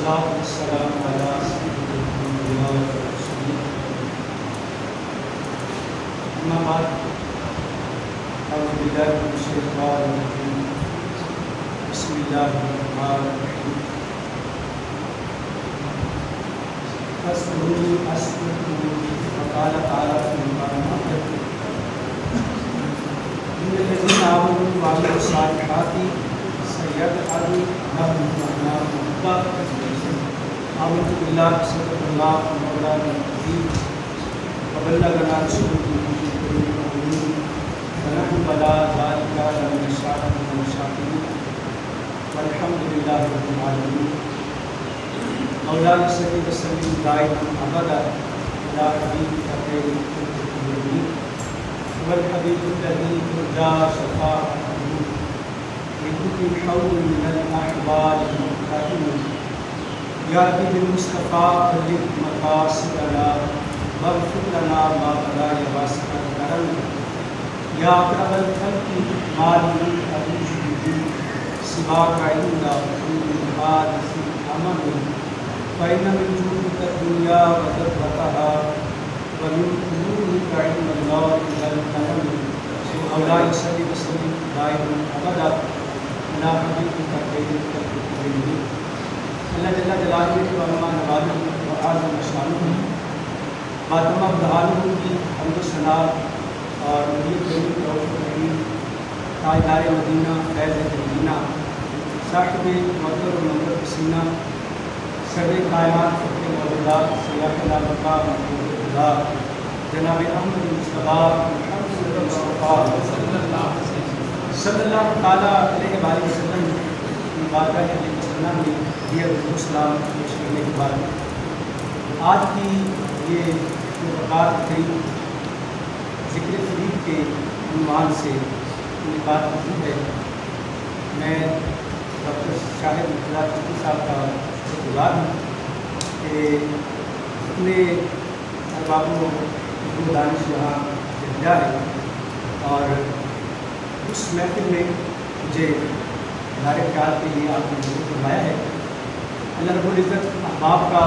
والصلاة والسلام على سيد الأنبياء والمرسلين أما بعد أعوذ بالله من الشيطان الرجيم بسم الله الرحمن الرحيم فاذكروني أذكركم وقال تعالى في القرآن إن الذين آمنوا وعملوا الصالحات سيجعل لهم الرحمن ودا آمنت بالله صدق الله مولانا العظيم وبلغنا رسوله الكريم ونحن على ذلك لمن الشاهدين والشاكرين والحمد لله رب العالمين مولانا صلی وسلم دائما ابدا على حبيبك خير الخلق والحبيب الذي ترجى شفاعته بكل حول من الأحوال المقتحم يا رب بالمصطفى بلغ مقاصدنا واغفر لنا ما بدا يا واسع الكرم يا أقرب الخلق مالي أعوذ به سواك عند كل حادث أمم فإن من جودك الدنيا وذرتها ومن علومك علم الله والقلم مولاي صل وسلم دائما ابدا على حبيبك خير الخلق كلهم اللہ جل جلالہ و عظم نوازہ و اعظم شانہ باتمام دہانہ کی حمد و ثنا اور نبی کریم رحیم تاجدار مدینہ فیض مدینہ صاحب مقدر و منظر پسینہ سر کائنات فخر موجودات سیاح الابقاء محمود خدا جناب احمد مصطفیٰ صلی اللہ تعالیٰ علیہ وسلم کی بارگاہ وسلم میں دیا السلام پیش کرنے کے بعد آج کی یہ بات قریب ذکر فرید کے عنوان سے بات کی ہے. میں ڈاکٹر شاہد مرتضیٰ چشتی صاحب کا شکر گزار ہوں کہ اپنے احبابوں کو دانش یہاں بھیجا ہے اور اس محفل میں مجھے ہمارے خیال کے لیے آپ نے ضرور فرمایا ہے. اللہ رب العزت احباب کا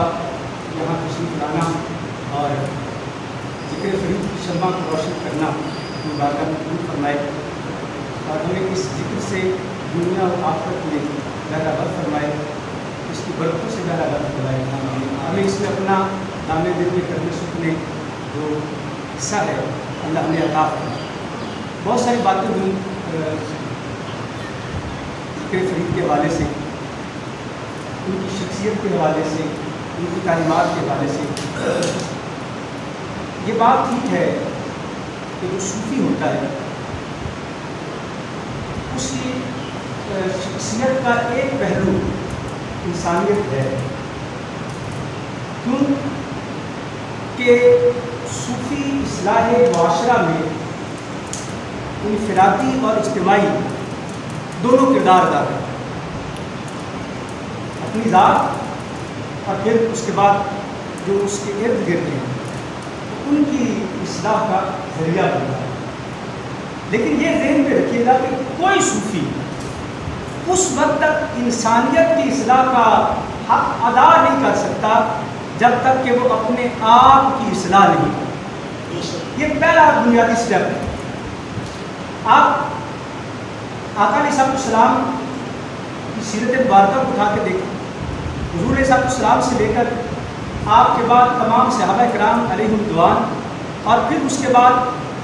یہاں تشریف لانا اور ذکر فرید کی شمع کو روشن کرنا اپنی بارگاہ میں قبول فرمائے اور ہمیں اس ذکر سے دنیا اور آخرت میں بہرہ بر فرمائے, اس کی برکتوں سے بہرہ بر فرمائے. ہمیں اس میں اپنا نام دل میں کرنے سکنے جو حصہ ہے اللہ ہمیں عطا فرمائے. بہت ساری باتیں ہوئی ذکر فرید کے حوالے سے, ان کی شخصیت کے حوالے سے, ان کی تعلیمات کے حوالے سے. یہ بات ٹھیک ہے کہ جو صوفی ہوتا ہے اس کی شخصیت کا ایک پہلو انسانیت ہے, کیوں کہ صوفی اصلاح معاشرہ میں انفرادی اور اجتماعی دونوں کردار ادا کرتے ہیں. اپنی ذات اور پھر اس کے بعد جو اس کے ارد گرد ہیں ان کی اصلاح کا ذریعہ بنتا ہے. لیکن یہ ذہن میں رکھیے گا کہ کوئی صوفی اس وقت تک انسانیت کی اصلاح کا حق ادا نہیں کر سکتا جب تک کہ وہ اپنے آپ کی اصلاح نہیں کرے. یہ پہلا بنیادی اسٹیپ ہے. آپ آقا علیہ السلام کی سیرت مبارکہ کو اٹھا کے دیکھیں. حضور علیہ السلام سے لے کر آپ کے بعد تمام صحابہ کرام علیہم رضوان اور پھر اس کے بعد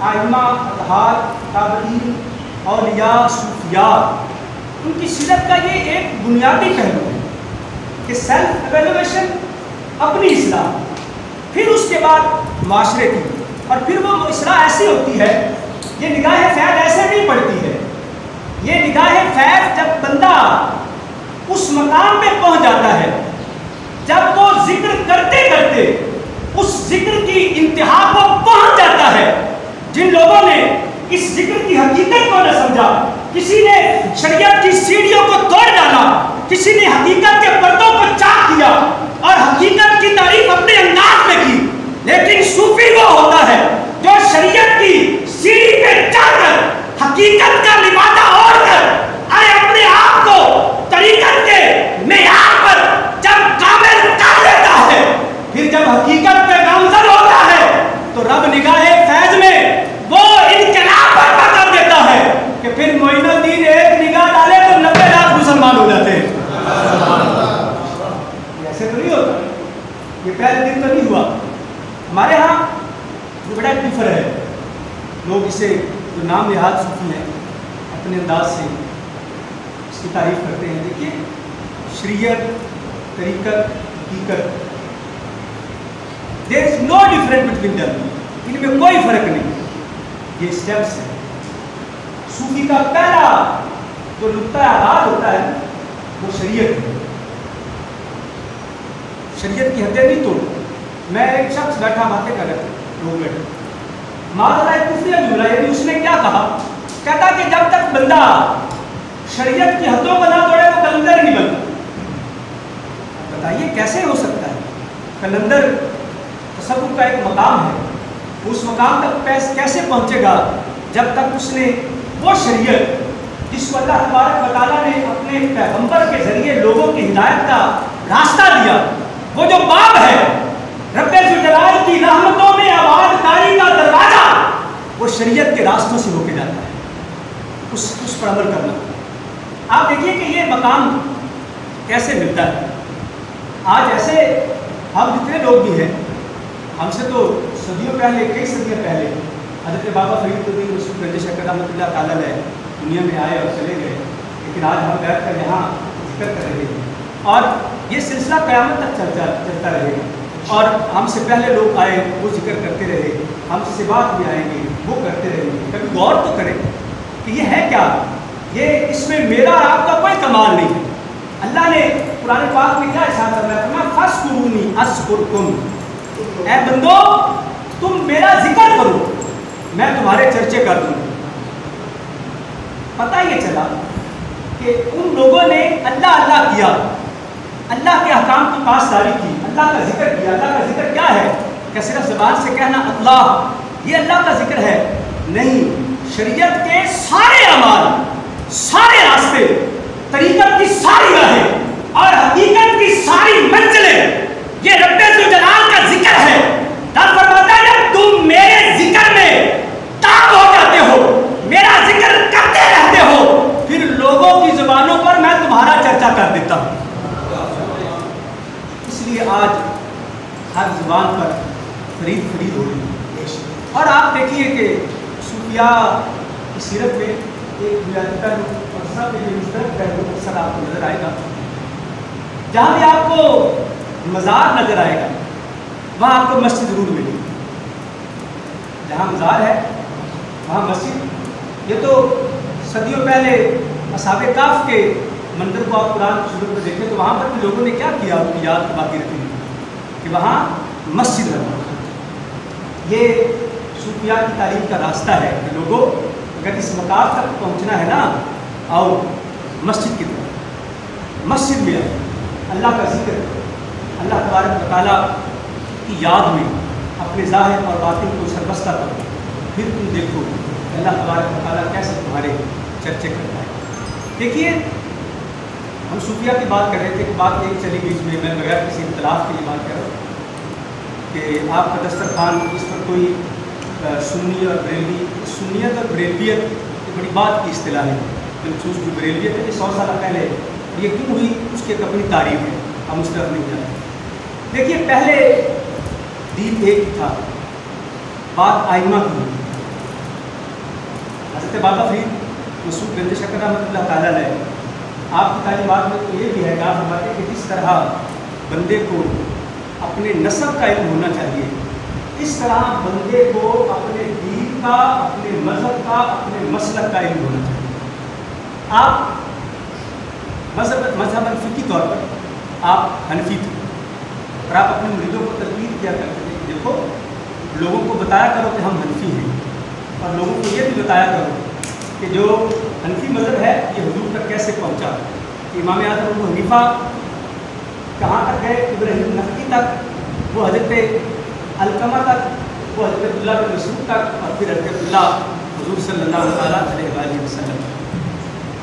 ائمہ اطہار تابعین اولیاء صوفیاء, ان کی سیرت کا یہ ایک بنیادی پہلو ہے کہ سیلف ایویلویشن, اپنی اصلاح, پھر اس کے بعد معاشرے کی, اور پھر وہ اصلاح ایسی ہوتی ہے. یہ نگاہ فیض ایسے نہیں پڑتی ہے. یہ نگاہ فیض جب بندہ اس مقام پہ پہنچ جاتا ہے جب وہ ذکر کرتے کرتے اس ذکر کی انتہا کو پہنچ جاتا ہے. جن لوگوں نے اس ذکر کی حقیقت کو نہ سمجھا, کسی نے شریعت کی سیڑھیوں کو توڑ ڈالا, کسی نے حقیقت کے پردوں کو چاک کیا اور حقیقت کی تعریف اپنے انداز میں کی. لیکن صوفی وہ ہوتا ہے جو شریعت کی سیڑھی پہ چڑھ کر حقیقت کا لبادہ اوڑھ کر اپنے آپ کو طریقت کے معیار پر جب डिफर है। लोग इसे जो नाम नहाद सूफी हैं अपने अंदाज से इसकी तारीफ करते हैं। देखिए, शरीयत, तरीक़त, हकीकत, there is no difference between them, इनमें कोई फर्क नहीं। ये स्टेप्स हैं। सूफी का पहला जो नुक्ता आगाज होता है वो शरीयत है। शरीयत की हदें नहीं तोड़। मैं एक शख्स बैठा बातें कर रहे थे, लोग बैठे, मादला कुफरिया जुमला, यानी उसने क्या कहा, कहता कि जब तक बंदा शरीयत की हदों को ना तोड़े वो कलंदर नहीं बनता। बताइए कैसे हो सकता है? कलंदर तसव्वुफ का एक मकाम है, उस मकाम तक कैसे पहुंचेगा जब तक उसने वो शरीयत जिसको अल्लाह तबारक व तआला ने अपने पैगंबर के जरिए लोगों की हिदायत का रास्ता दिया, वो जो बाब है रब्बे जुल जलाल की रहमतों में आबादकारी का दरवाजा, वो शरीयत के रास्तों से होके जाता है। उस पर अमल करना। आप देखिए कि ये मकाम कैसे मिलता है। आज ऐसे हम जितने लोग भी हैं, हमसे तो सदियों पहले, कई सदियों पहले हज़रत बाबा फरीदुद्दीन यूसुफ गंज शकर रहमतुल्लाह तआला अलैह दुनिया में आए और चले गए, लेकिन आज हम बैठ कर यहाँ जिक्र कर रहे हैं और ये सिलसिला क़यामत तक चलता रहेगा। और हमसे पहले लोग आए, वो जिक्र करते रहे, हमसे बाद भी आएंगे, वो करते रहेंगे। कभी गौर तो करें कि ये है क्या, ये इसमें मेरा और आपका कोई कमाल नहीं है। अल्लाह ने कुरान पाक में क्या इरशाद फरमाया, फस्कुरूनी अस्कुरकुम, ऐ बंदो तुम मेरा जिक्र करो, मैं तुम्हारे चर्चे कर दूँ। पता ये चला कि उन लोगों ने अल्लाह अल्लाह किया, अल्लाह के अहकाम की पासदारी की, अल्लाह का जिक्र किया। अल्लाह का जिक्र क्या है? क्या सिर्फ ज़बान से कहना अल्लाह ये अल्लाह का जिक्र है? नहीं, शरीयत के सारे अमाल, सारे रास्ते, तरीक़त की सारी राहें और हकीकत की सारी मंजिलें ये रब्बे जुल जलाल का जिक्र है। तब फरमाता है जब तुम मेरे जिक्र में ताब हो जाते हो, मेरा जिक्र करते रहते हो, फिर लोगों की जुबानों पर मैं तुम्हारा चर्चा कर देता हूँ। इसलिए आज हर जुबान पर फरीद फरीद हो रही। और आप देखिए कि सूफिया की सीरत में एक अक्सर आपको नजर आएगा, जहाँ भी आपको मज़ार नजर आएगा वहाँ आपको मस्जिद जरूर मिलेगी। जहाँ मज़ार है वहाँ मस्जिद। ये तो सदियों पहले असहाबे काफ के मंदिर को आप कुरान शुरू में देखें तो वहाँ पर भी लोगों ने क्या किया, उनकी याद बाकी रखी कि वहाँ मस्जिद लगा। ये सूफिया की तालीम का रास्ता है कि लोगों अगर इस मकाम तक पहुँचना है ना, आओ मस्जिद की तरफ, मस्जिद में आओ, अल्लाह का जिक्र, अल्लाह तबारक व तआला की याद में अपने ज़ाहिर और बातिन को सरबस्ता करो, फिर तुम देखो अल्लाह तबारक व तआला कैसे तुम्हारे चर्चे करता है। देखिए, हम सूफिया की बात कर रहे थे कि बात एक चली बीच में, मैं बगैर किसी इख्तलाफ की बात कर रहा हूँ कि आपका दस्तरखान, इस पर कोई सुन्नी और बरेलवी, सुन्नियत और बरेलवियत एक बड़ी बात की इस्तिलाह है। बिलखसूस जो बरेलवियत है 100 साल पहले ये क्यों हुई, उसकी एक अपनी तारीफ है, हम उस तरफ नहीं जाते। देखिए, पहले दीन एक था, बात आइमा की हुई। हज़रत बाबा फरीद यूसुफ गंज शकर रहमतुल्लाह तआला अलैह आपकी तालीमात में तो ये भी है, आप फरमाते हैं कि जिस तरह बंदे को अपने नस्ब का इल्म होना चाहिए, इस तरह बंदे को अपने दीन का, अपने मज़हब का, अपने मसलक का इल्म होना चाहिए। आप मज़हबन फ़िक़ही तौर पर आप हनफी थे और आप अपने मुरीदों को तलकीन किया करते थे, देखो लोगों को बताया करो कि हम हनफी हैं, और लोगों को ये भी बताया करो कि जो हनफी मज़हब है ये हुजूर तक कैसे पहुँचा। इमाम आज़म अबू हनीफ़ा कहाँ तक गए? इब्राहीम नखई तक, वो हज़रत अलकमा तक, वो हज़रत अब्दुल्लाह बिन मसऊद तक, और फिर हज़रत अब्दुल्लाह हुजूर सल्लल्लाहु अलैहि वसल्लम।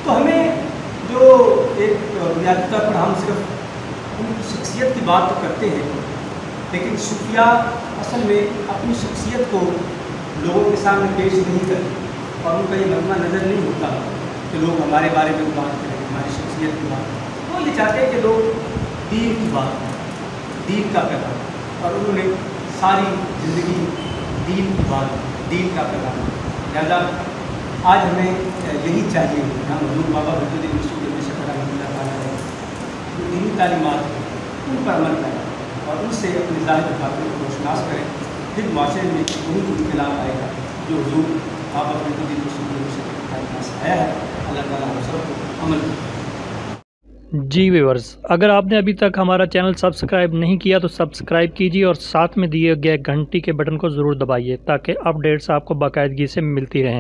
तो हमें जो एक बुनियादी तौर पर हम सिर्फ उनकी शख्सियत की बात तो करते हैं, लेकिन सूफिया असल में अपनी शख्सियत को लोगों के सामने पेश नहीं करते, और उनका ये मजमा नज़र नहीं होता कि लोग हमारे बारे में बात करें, हमारी शख्सियत की बात। वो ये चाहते हैं कि लोग दीन की बात, दीन का पैगाम, और उन्होंने सारी ज़िंदगी دین کی بات، دین کا پیغام۔ لہٰذا آج ہمیں یہی چاہیے کہ ہم حضور بابا فرید الدین مسعود ابن شفیع رحمۃ اللہ تعالیٰ جو دینی تعلیمات ہیں ان پر عمل کریں اور ان سے اپنے ظاہر باطن کو روشناس کریں، پھر معاشرے میں وہی انقلاب آئے گا جو حضور بابا فرید الدین مسعود ابن شفیع کی تعلیمات سے آیا ہے۔ اللہ تعالیٰ ہم سب کو عمل کریں۔ جی ویورز، اگر آپ نے ابھی تک ہمارا چینل سبسکرائب نہیں کیا تو سبسکرائب کیجیے اور ساتھ میں دیے گئے گھنٹی کے بٹن کو ضرور دبائیے تاکہ اپڈیٹس آپ کو باقاعدگی سے ملتی رہیں۔